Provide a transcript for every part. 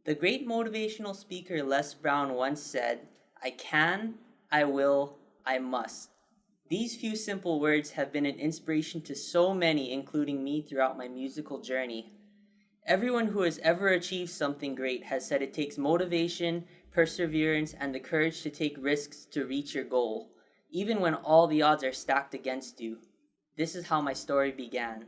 The great motivational speaker Les Brown once said, I can, I will, I must. These few simple words have been an inspiration to so many, including me, throughout my musical journey. Everyone who has ever achieved something great has said it takes motivation, perseverance, and the courage to take risks to reach your goal, even when all the odds are stacked against you. This is how my story began.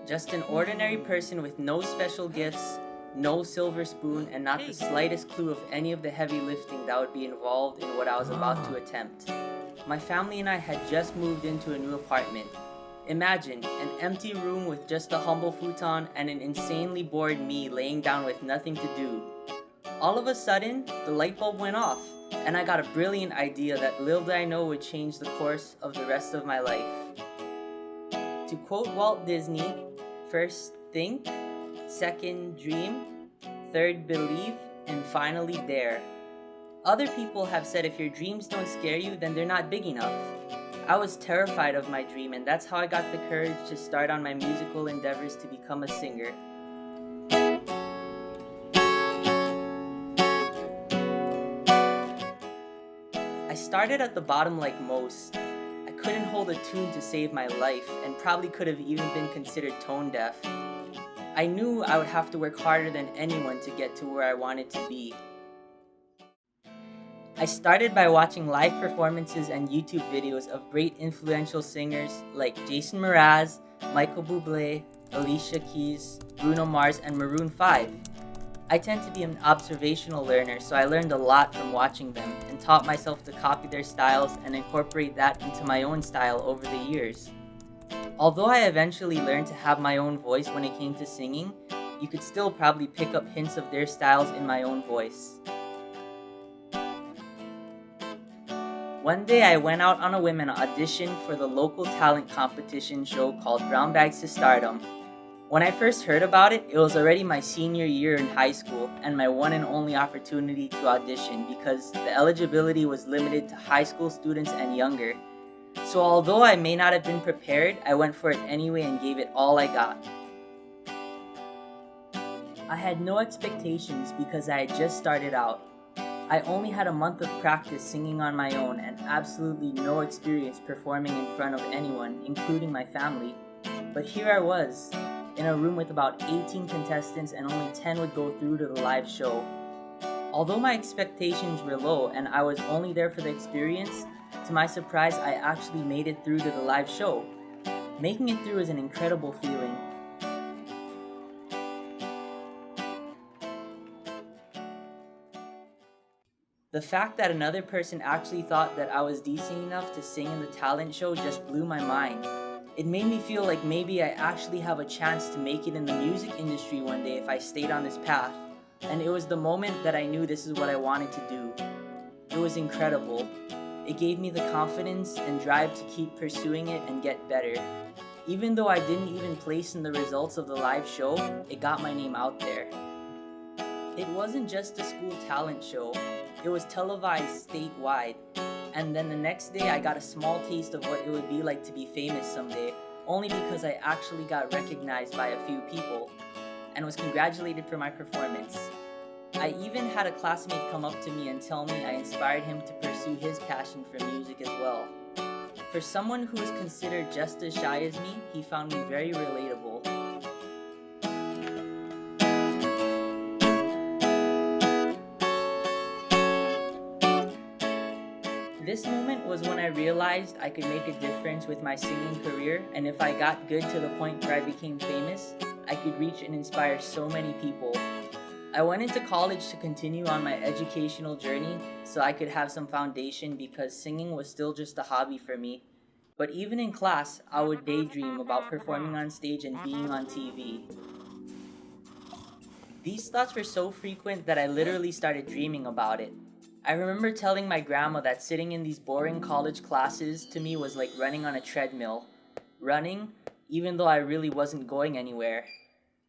Just an ordinary person with no special gifts, no silver spoon, and not the slightest clue of any of the heavy lifting that would be involved in what I was about to attempt. My family and I had just moved into a new apartment. Imagine an empty room with just a humble futon and an insanely bored me laying down with nothing to do. All of a sudden, the light bulb went off, and I got a brilliant idea that little did I know would change the course of the rest of my life. To quote Walt Disney, first think, second dream, third believe, and finally dare. Other people have said if your dreams don't scare you, then they're not big enough. I was terrified of my dream, and that's how I got the courage to start on my musical endeavors to become a singer. I started at the bottom like most. I couldn't hold a tune to save my life, and probably could have even been considered tone deaf. I knew I would have to work harder than anyone to get to where I wanted to be. I started by watching live performances and YouTube videos of great influential singers like Jason Mraz, Michael Bublé, Alicia Keys, Bruno Mars, and Maroon 5. I tend to be an observational learner, so I learned a lot from watching them and taught myself to copy their styles and incorporate that into my own style over the years. Although I eventually learned to have my own voice when it came to singing, you could still probably pick up hints of their styles in my own voice. One day I went out on a whim and auditioned for the local talent competition show called Brown Bags to Stardom. When I first heard about it, it was already my senior year in high school and my one and only opportunity to audition because the eligibility was limited to high school students and younger. So although I may not have been prepared, I went for it anyway and gave it all I got. I had no expectations because I had just started out. I only had a month of practice singing on my own and absolutely no experience performing in front of anyone, including my family. But here I was, in a room with about 18 contestants and only 10 would go through to the live show. Although my expectations were low and I was only there for the experience, to my surprise I actually made it through to the live show. Making it through is an incredible feeling. The fact that another person actually thought that I was decent enough to sing in the talent show just blew my mind. It made me feel like maybe I actually have a chance to make it in the music industry one day if I stayed on this path. And it was the moment that I knew this is what I wanted to do. It was incredible. It gave me the confidence and drive to keep pursuing it and get better. Even though I didn't even place in the results of the live show, it got my name out there. It wasn't just a school talent show. It was televised statewide. And then the next day I got a small taste of what it would be like to be famous someday, only because I actually got recognized by a few people and was congratulated for my performance. I even had a classmate come up to me and tell me I inspired him to pursue his passion for music as well. For someone who is considered just as shy as me, he found me very relatable. This moment was when I realized I could make a difference with my singing career, and if I got good to the point where I became famous, I could reach and inspire so many people. I went into college to continue on my educational journey so I could have some foundation because singing was still just a hobby for me. But even in class, I would daydream about performing on stage and being on TV. These thoughts were so frequent that I literally started dreaming about it. I remember telling my grandma that sitting in these boring college classes to me was like running on a treadmill. Running, even though I really wasn't going anywhere.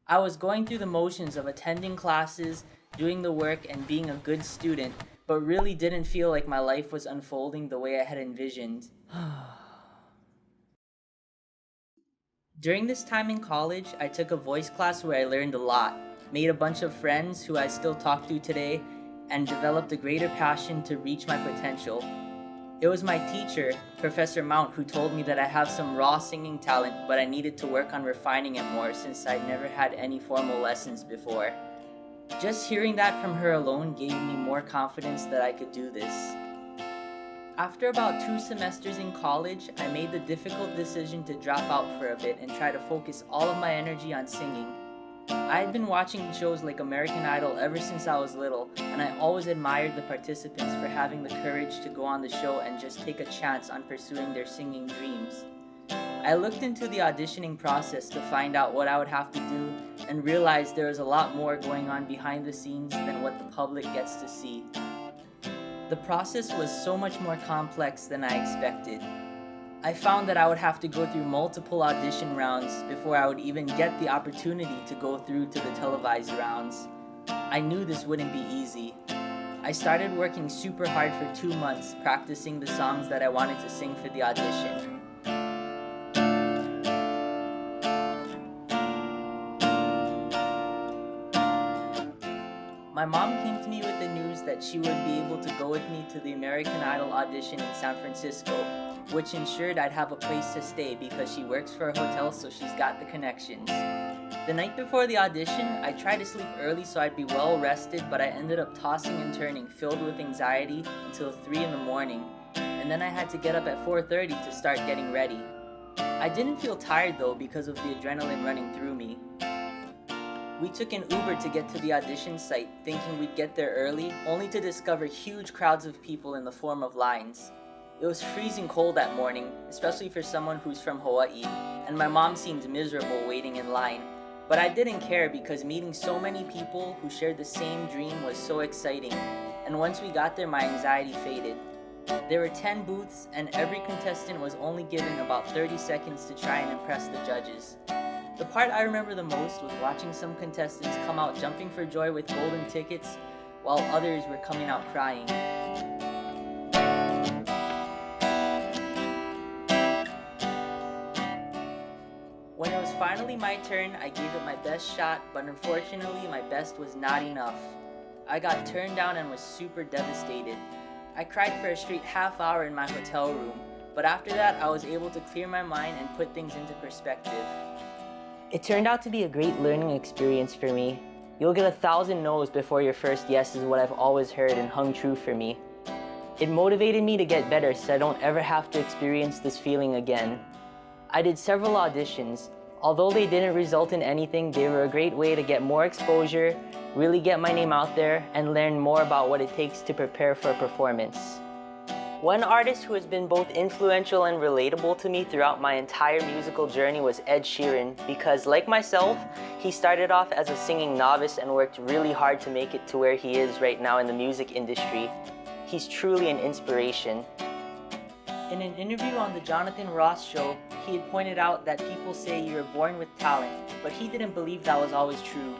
I was going through the motions of attending classes, doing the work, and being a good student, but really didn't feel like my life was unfolding the way I had envisioned. During this time in college, I took a voice class where I learned a lot, made a bunch of friends who I still talk to today, and developed a greater passion to reach my potential. It was my teacher, Professor Mount, who told me that I have some raw singing talent, but I needed to work on refining it more since I'd never had any formal lessons before. Just hearing that from her alone gave me more confidence that I could do this. After about 2 semesters in college, I made the difficult decision to drop out for a bit and try to focus all of my energy on singing. I had been watching shows like American Idol ever since I was little, and I always admired the participants for having the courage to go on the show and just take a chance on pursuing their singing dreams. I looked into the auditioning process to find out what I would have to do and realized there was a lot more going on behind the scenes than what the public gets to see. The process was so much more complex than I expected. I found that I would have to go through multiple audition rounds before I would even get the opportunity to go through to the televised rounds. I knew this wouldn't be easy. I started working super hard for 2 months practicing the songs that I wanted to sing for the audition. My mom came to me with the news that she would be able to go with me to the American Idol audition in San Francisco, which ensured I'd have a place to stay because she works for a hotel, so she's got the connections. The night before the audition, I tried to sleep early so I'd be well rested, but I ended up tossing and turning, filled with anxiety, until 3 in the morning, and then I had to get up at 4:30 to start getting ready. I didn't feel tired though because of the adrenaline running through me. We took an Uber to get to the audition site, thinking we'd get there early, only to discover huge crowds of people in the form of lines. It was freezing cold that morning, especially for someone who's from Hawaii, and my mom seemed miserable waiting in line. But I didn't care because meeting so many people who shared the same dream was so exciting, and once we got there my anxiety faded. There were 10 booths, and every contestant was only given about 30 seconds to try and impress the judges. The part I remember the most was watching some contestants come out jumping for joy with golden tickets, while others were coming out crying. When it was finally my turn, I gave it my best shot, but unfortunately my best was not enough. I got turned down and was super devastated. I cried for a straight half-hour in my hotel room, but after that I was able to clear my mind and put things into perspective. It turned out to be a great learning experience for me. You'll get 1,000 no's before your first yes is what I've always heard and hung true for me. It motivated me to get better so I don't ever have to experience this feeling again. I did several auditions. Although they didn't result in anything, they were a great way to get more exposure, really get my name out there, and learn more about what it takes to prepare for a performance. One artist who has been both influential and relatable to me throughout my entire musical journey was Ed Sheeran, because like myself, he started off as a singing novice and worked really hard to make it to where he is right now in the music industry. He's truly an inspiration. In an interview on the Jonathan Ross show, he had pointed out that people say you're born with talent, but he didn't believe that was always true.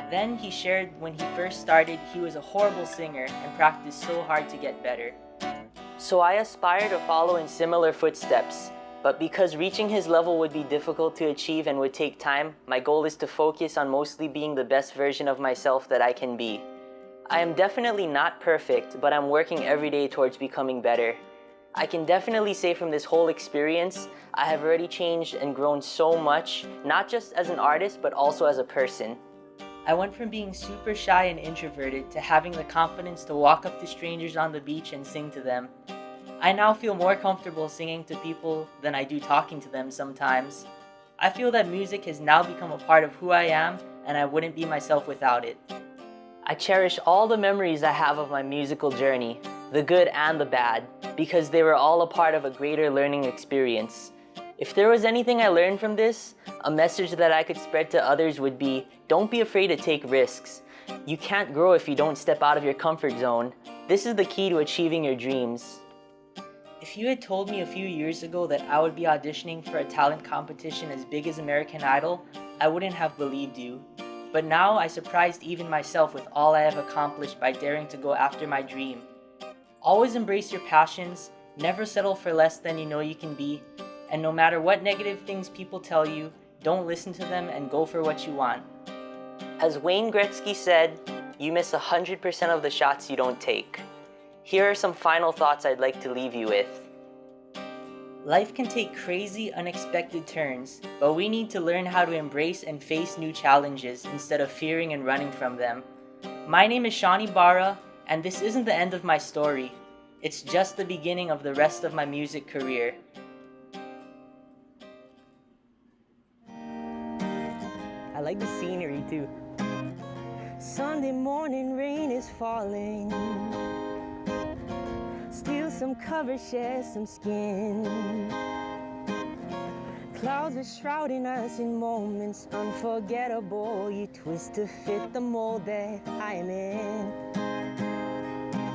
Then he shared when he first started, he was a horrible singer and practiced so hard to get better. So I aspire to follow in similar footsteps, but because reaching his level would be difficult to achieve and would take time, my goal is to focus on mostly being the best version of myself that I can be. I am definitely not perfect, but I'm working every day towards becoming better. I can definitely say from this whole experience, I have already changed and grown so much, not just as an artist, but also as a person. I went from being super shy and introverted to having the confidence to walk up to strangers on the beach and sing to them. I now feel more comfortable singing to people than I do talking to them sometimes. I feel that music has now become a part of who I am, and I wouldn't be myself without it. I cherish all the memories I have of my musical journey, the good and the bad, because they were all a part of a greater learning experience. If there was anything I learned from this, a message that I could spread to others would be, don't be afraid to take risks. You can't grow if you don't step out of your comfort zone. This is the key to achieving your dreams. If you had told me a few years ago that I would be auditioning for a talent competition as big as American Idol, I wouldn't have believed you. But now I surprised even myself with all I have accomplished by daring to go after my dream. Always embrace your passions, never settle for less than you know you can be, and no matter what negative things people tell you, don't listen to them and go for what you want. As Wayne Gretzky said, you miss 100% of the shots you don't take. Here are some final thoughts I'd like to leave you with. Life can take crazy, unexpected turns, but we need to learn how to embrace and face new challenges instead of fearing and running from them. My name is Sean Ibara, and this isn't the end of my story. It's just the beginning of the rest of my music career. I like the scenery too. Sunday morning rain is falling. Steal some cover, share some skin. Clouds are shrouding us in moments unforgettable. You twist to fit the mold that I am in.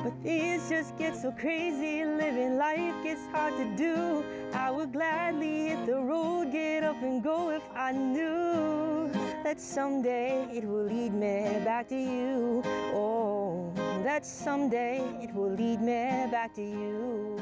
But things just get so crazy, living life gets hard to do. I would gladly hit the road, get up and go if I knew that someday it will lead me back to you. Oh, that someday it will lead me back to you.